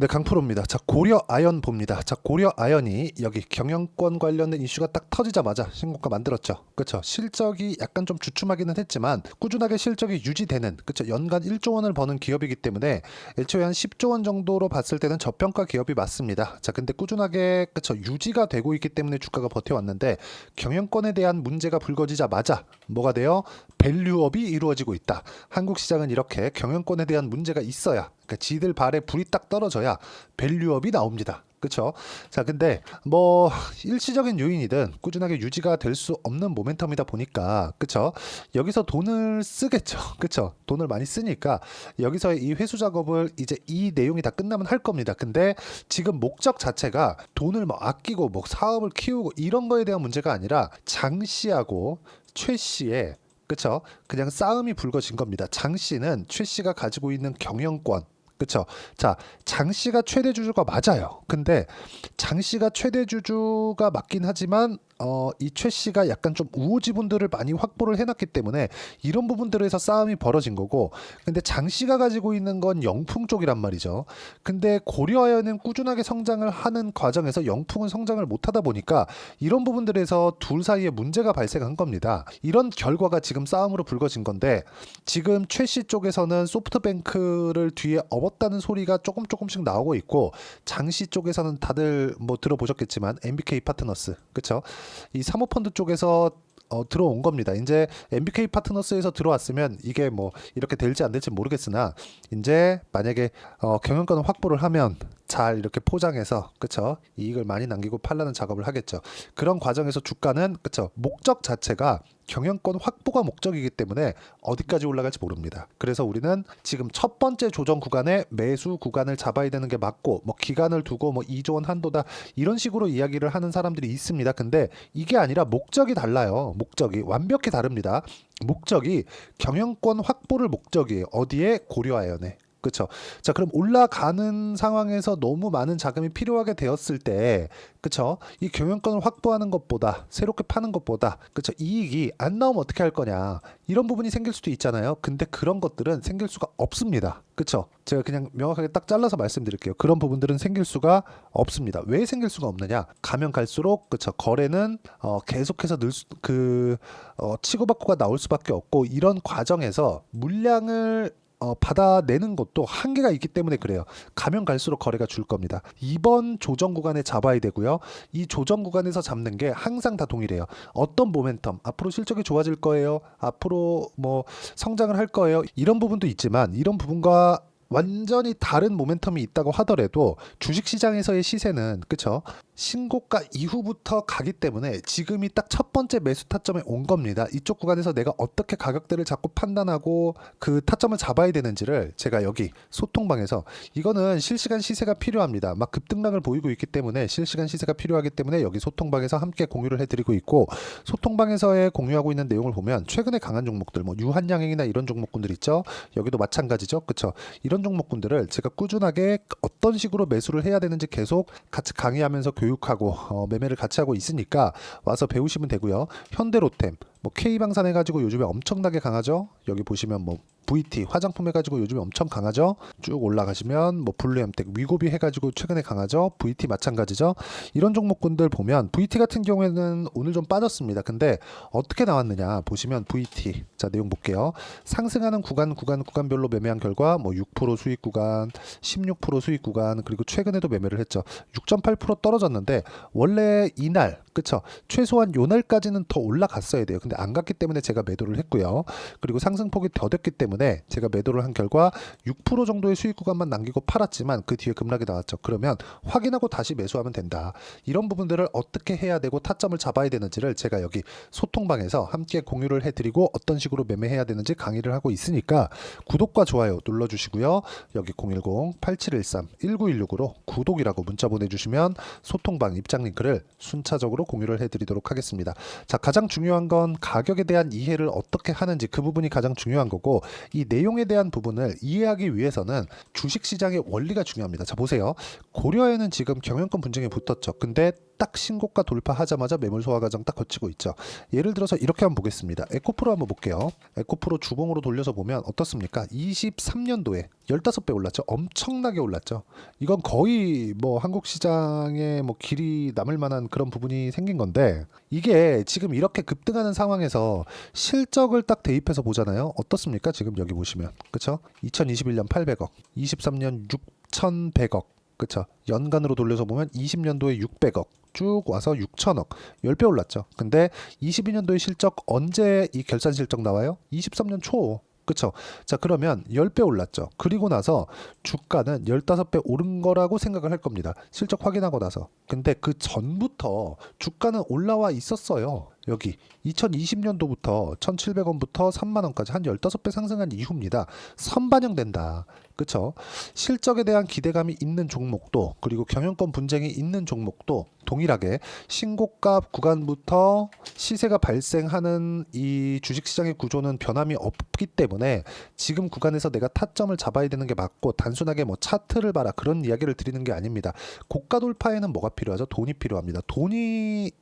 네, 강프로입니다. 자, 고려 아연 봅니다. 자, 고려 아연이 여기 경영권 관련된 이슈가 딱 터지자마자 신고가 만들었죠. 그렇죠. 실적이 약간 좀 주춤하기는 했지만 꾸준하게 실적이 유지되는, 그렇죠. 연간 1조 원을 버는 기업이기 때문에 애초에 한 10조 원 정도로 봤을 때는 저평가 기업이 맞습니다. 자, 근데 꾸준하게, 그렇죠, 유지가 되고 있기 때문에 주가가 버텨왔는데 경영권에 대한 문제가 불거지자마자 뭐가 돼요? 밸류업이 이루어지고 있다. 한국 시장은 이렇게 경영권에 대한 문제가 있어야, 그러니까 지들 발에 불이 딱 떨어져야 밸류업이 나옵니다. 그쵸? 자, 근데 뭐 일시적인 요인이든 꾸준하게 유지가 될 수 없는 모멘텀이다 보니까, 그쵸? 여기서 돈을 쓰겠죠. 그쵸? 돈을 많이 쓰니까 여기서의 이 회수 작업을 이제 이 내용이 다 끝나면 할 겁니다. 근데 지금 목적 자체가 돈을 뭐 아끼고 뭐 사업을 키우고 이런 거에 대한 문제가 아니라 장 씨하고 최 씨의, 그쵸, 그냥 싸움이 불거진 겁니다. 장 씨는 최 씨가 가지고 있는 경영권, 그쵸. 자, 장 씨가 최대 주주가 맞아요. 근데 장 씨가 최대 주주가 맞긴 하지만 이 최 씨가 약간 좀 우호 지분들을 많이 확보를 해놨기 때문에 이런 부분들에서 싸움이 벌어진 거고, 근데 장 씨가 가지고 있는 건 영풍 쪽이란 말이죠. 근데 고려아연은 꾸준하게 성장을 하는 과정에서 영풍은 성장을 못하다 보니까 이런 부분들에서 둘 사이에 문제가 발생한 겁니다. 이런 결과가 지금 싸움으로 불거진 건데, 지금 최 씨 쪽에서는 소프트뱅크를 뒤에 업었다는 소리가 조금씩 나오고 있고, 장 씨 쪽에서는 다들 뭐 들어보셨겠지만 MBK 파트너스, 그쵸? 이 사모펀드 쪽에서 들어온 겁니다. 이제 MBK 파트너스에서 들어왔으면 이게 뭐 이렇게 될지 안 될지 모르겠으나, 이제 만약에 경영권을 확보를 하면 잘 이렇게 포장해서, 그쵸, 이익을 많이 남기고 팔라는 작업을 하겠죠. 그런 과정에서 주가는, 그쵸, 목적 자체가 경영권 확보가 목적이기 때문에 어디까지 올라갈지 모릅니다. 그래서 우리는 지금 첫 번째 조정 구간에 매수 구간을 잡아야 되는 게 맞고, 뭐 기간을 두고 뭐 2조 원 한도다 이런 식으로 이야기를 하는 사람들이 있습니다. 근데 이게 아니라 목적이 달라요. 목적이 완벽히 다릅니다. 목적이 경영권 확보를 목적이에요. 어디에? 고려아연에. 그렇죠. 자, 그럼 올라가는 상황에서 너무 많은 자금이 필요하게 되었을 때, 그렇죠, 이 경영권을 확보하는 것보다 새롭게 파는 것보다, 그렇죠, 이익이 안 나오면 어떻게 할 거냐, 이런 부분이 생길 수도 있잖아요. 근데 그런 것들은 생길 수가 없습니다. 그렇죠. 제가 그냥 명확하게 딱 잘라서 말씀드릴게요. 그런 부분들은 생길 수가 없습니다. 왜 생길 수가 없느냐? 가면 갈수록, 그렇죠, 거래는 계속해서 치고받고가 나올 수밖에 없고, 이런 과정에서 물량을 받아내는 것도 한계가 있기 때문에 그래요. 가면 갈수록 거래가 줄 겁니다. 이번 조정 구간에 잡아야 되고요. 이 조정 구간에서 잡는 게 항상 다 동일해요. 어떤 모멘텀, 앞으로 실적이 좋아질 거예요, 앞으로 뭐 성장을 할 거예요, 이런 부분도 있지만, 이런 부분과 완전히 다른 모멘텀이 있다고 하더라도 주식시장에서의 시세는, 그쵸, 신고가 이후부터 가기 때문에 지금이 딱 첫 번째 매수 타점에 온 겁니다. 이쪽 구간에서 내가 어떻게 가격대를 잡고 판단하고 그 타점을 잡아야 되는지를 제가 여기 소통방에서, 이거는 실시간 시세가 필요합니다. 막 급등락을 보이고 있기 때문에 실시간 시세가 필요하기 때문에 여기 소통방에서 함께 공유를 해드리고 있고, 소통방에서의 공유하고 있는 내용을 보면 최근에 강한 종목들, 뭐 유한양행이나 이런 종목군들 있죠. 여기도 마찬가지죠. 그쵸? 이런 종목군들을 제가 꾸준하게 어떤 식으로 매수를 해야 되는지 계속 같이 강의하면서 교육하고 매매를 같이 하고 있으니까 와서 배우시면 되고요. 현대로템, 뭐 K방산 해가지고 요즘에 엄청나게 강하죠. 여기 보시면 뭐 VT 화장품 해가지고 요즘에 엄청 강하죠. 쭉 올라가시면 뭐 블루엠텍, 위고비 해가지고 최근에 강하죠. VT 마찬가지죠. 이런 종목군들 보면 VT 같은 경우에는 오늘 좀 빠졌습니다. 근데 어떻게 나왔느냐 보시면, VT, 자 내용 볼게요. 상승하는 구간별로 매매한 결과 뭐 6% 수익 구간, 16% 수익 구간, 그리고 최근에도 매매를 했죠. 6.8% 떨어졌는데 원래 이날, 그쵸, 최소한 요날까지는 더 올라갔어야 돼요. 근데 안 갔기 때문에 제가 매도를 했고요. 그리고 상승폭이 더 됐기 때문에 제가 매도를 한 결과 6% 정도의 수익 구간만 남기고 팔았지만 그 뒤에 급락이 나왔죠. 그러면 확인하고 다시 매수하면 된다. 이런 부분들을 어떻게 해야 되고 타점을 잡아야 되는지를 제가 여기 소통방에서 함께 공유를 해드리고 어떤 식으로 매매해야 되는지 강의를 하고 있으니까 구독과 좋아요 눌러주시고요. 여기 010-8713-1916으로 구독이라고 문자 보내주시면 소통방 입장 링크를 순차적으로 공유를 해드리도록 하겠습니다. 자, 가장 중요한 건 가격에 대한 이해를 어떻게 하는지, 그 부분이 가장 중요한 거고, 이 내용에 대한 부분을 이해하기 위해서는 주식시장의 원리가 중요합니다. 자, 보세요. 고려에는 지금 경영권 분쟁이 붙었죠. 근데 딱 신고가 돌파하자마자 매물 소화 과정 딱 거치고 있죠. 예를 들어서 이렇게 한번 보겠습니다. 에코프로 한번 볼게요. 에코프로 주봉으로 돌려서 보면 어떻습니까? 23년도에 15배 올랐죠. 엄청나게 올랐죠. 이건 거의 뭐 한국 시장에 뭐 길이 남을 만한 그런 부분이 생긴 건데, 이게 지금 이렇게 급등하는 상황에서 실적을 딱 대입해서 보잖아요. 어떻습니까? 지금 여기 보시면 그쵸? 2021년 800억, 23년 6,100억, 그쵸? 연간으로 돌려서 보면 20년도에 600억, 쭉 와서 6천억, 10배 올랐죠. 근데 22년도의 실적 언제 이 결산 실적 나와요? 23년 초. 그쵸? 자, 그러면 10배 올랐죠. 그리고 나서 주가는 15배 오른 거라고 생각을 할 겁니다. 실적 확인하고 나서. 근데 그 전부터 주가는 올라와 있었어요. 여기 2020년도부터 1,700원부터 3만원까지 한 15배 상승한 이후입니다. 선반영된다. 그쵸? 실적에 대한 기대감이 있는 종목도, 그리고 경영권 분쟁이 있는 종목도 동일하게 신고가 구간부터 시세가 발생하는 이 주식시장의 구조는 변함이 없기 때문에 지금 구간에서 내가 타점을 잡아야 되는 게 맞고, 단순하게 뭐 차트를 봐라 그런 이야기를 드리는 게 아닙니다. 고가 돌파에는 뭐가 필요하죠? 돈이 필요합니다. 돈이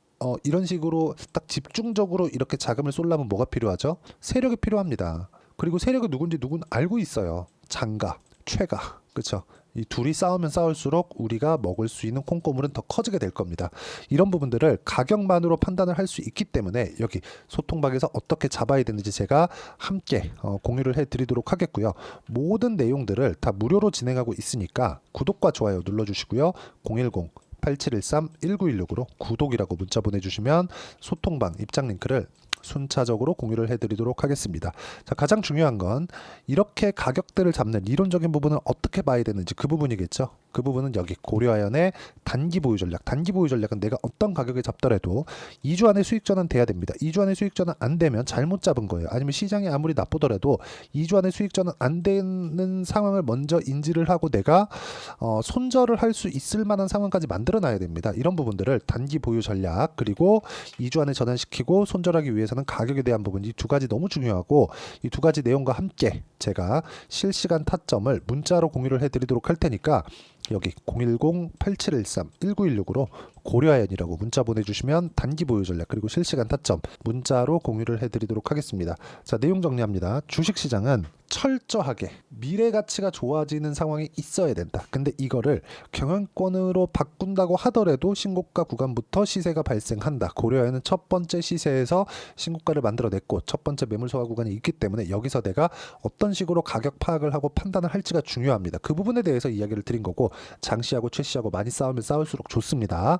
이런 식으로 딱 집중적으로 이렇게 자금을 쏠려면 뭐가 필요하죠? 세력이 필요합니다. 그리고 세력이 누군지 누군 알고 있어요. 장가, 최가, 그렇죠? 이 둘이 싸우면 싸울수록 우리가 먹을 수 있는 콩고물은 더 커지게 될 겁니다. 이런 부분들을 가격만으로 판단을 할 수 있기 때문에 여기 소통방에서 어떻게 잡아야 되는지 제가 함께 공유를 해드리도록 하겠고요. 모든 내용들을 다 무료로 진행하고 있으니까 구독과 좋아요 눌러주시고요. 010-8713-1916으로 구독이라고 문자 보내주시면 소통방 입장 링크를 순차적으로 공유를 해드리도록 하겠습니다. 자, 가장 중요한 건 이렇게 가격대를 잡는 이론적인 부분을 어떻게 봐야 되는지 그 부분이겠죠. 그 부분은 여기 고려아연의 단기 보유 전략. 단기 보유 전략은 내가 어떤 가격에 잡더라도 2주 안에 수익 전환 돼야 됩니다. 2주 안에 수익 전환 안 되면 잘못 잡은 거예요. 아니면 시장이 아무리 나쁘더라도 2주 안에 수익 전환 안 되는 상황을 먼저 인지를 하고 내가 손절을 할 수 있을 만한 상황까지 만들어 놔야 됩니다. 이런 부분들을 단기 보유 전략, 그리고 2주 안에 전환시키고 손절하기 위해서는 가격에 대한 부분, 이 두 가지 너무 중요하고, 이 두 가지 내용과 함께 제가 실시간 타점을 문자로 공유를 해드리도록 할 테니까 여기 010-8713-1916으로 고려아연이라고 문자 보내주시면 단기 보유 전략 그리고 실시간 타점 문자로 공유를 해드리도록 하겠습니다. 자, 내용 정리합니다. 주식시장은 철저하게 미래 가치가 좋아지는 상황이 있어야 된다. 근데 이거를 경영권으로 바꾼다고 하더라도 신고가 구간부터 시세가 발생한다. 고려아연은 첫 번째 시세에서 신고가를 만들어냈고 첫 번째 매물 소화 구간이 있기 때문에 여기서 내가 어떤 식으로 가격 파악을 하고 판단을 할지가 중요합니다. 그 부분에 대해서 이야기를 드린 거고, 장시하고 최시하고 많이 싸우면 싸울수록 좋습니다.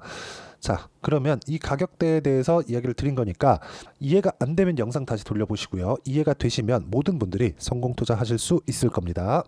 자, 그러면 이 가격대에 대해서 이야기를 드린 거니까 이해가 안 되면 영상 다시 돌려보시고요. 이해가 되시면 모든 분들이 성공 투자하실 수 있을 겁니다.